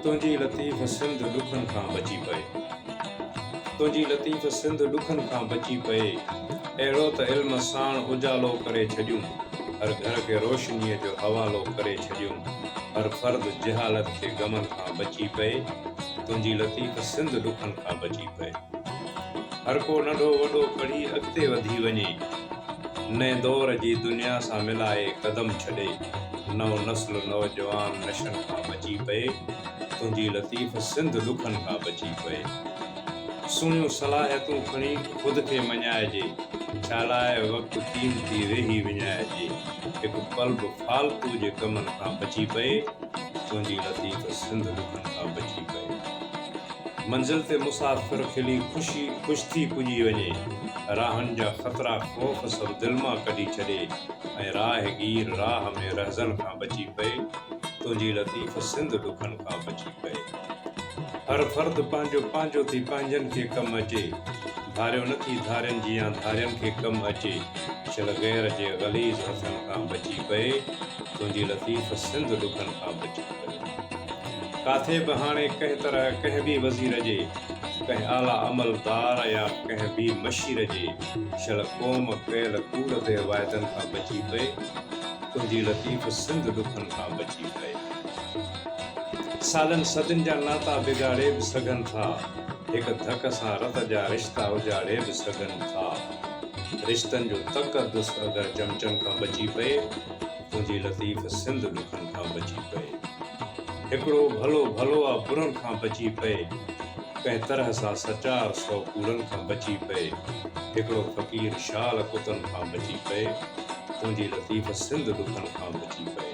तुंहिंजी लतीफ़ सिंध ॾुखनि खां बची पए। तुंहिंजी लतीफ़ सिंध ॾुखनि खां बची पए। अहिड़ो त इल्म साण उजालो करे छॾियूं, हर घर खे रोशनीअ जो हवालो करे छॾियूं, हर फर्द जहालत के गमन खां बची पए। तुंहिंजी लतीफ़ सिंध ॾुखनि खां बची पए। हर को नंढो वॾो पढ़ी अॻिते वधी वञे, नए दौर जी दुनिया सां मिलाए क़दम छॾे, नओ नस्ल नौजवान नशनि खां बची पए। तुंहिंजी लतीफ़ सिंध ॾुखनि खां बची पए। सुहिणियूं सलाहियतूं खणी ख़ुदि खे मञाइजे, छा लाइ वक़्तु क़ीमती वेही विञाइजे, हिकु पल बि फालतू जे कमनि खां बची पए। तुंहिंजी लतीफ़ सिंध ॾुखनि खां बची पए। मंज़िल ते मुसाफ़िर खिली ख़ुशि थी पुॼी वञे, राहनि जा ख़तरा ख़ौफ़ सभु दिलि मां कढी छॾे, ऐं राहगीर राह में रहज़न खां बची पए। तुंहिंजी लतीफ़ सिंध ॾुखनि खां बची पए। हर फर्द पंहिंजो पंहिंजो थी पंहिंजनि खे कमु अचे, धारियो नथी धारियनि जी या धारियनि खे कमु अचे, शल गैर जे ग़लीज़ हथनि खां बची पए। तुंहिंजी लतीफ़ सिंध ॾुखनि खां बची पए। काथे बि हाणे कंहिं तरह कंहिं बि वज़ीर जे, कंहिं आला अमलदार या कंहिं बि मशीर जे, शल क़ौम कयल कूड़ ते वाइदनि खां बची पए। तुंहिंजी लतीफ़ सिंध ॾुखनि खां बची पए। सालनि सदियुनि जा नाता बिगाड़े बि सघनि था, हिकु धक सां रत जा रिश्ता उजाड़े बि सघनि था। रिश्तनि जो तक़दुस अगरि चमचनि खां बची पए, तुंहिंजी लतीफ़ सिंध ॾुखनि खां बची पए। हिकिड़ो भलो भलो आहे बुरनि खां बची पए, कंहिं तरह सां सचार सौ कूड़नि खां बची पए, हिकिड़ो फ़क़ीर शाल कुतनि खां बची पए। तुंहिंजी लतीफ़ सिंध ॾुखनि खां बची पए।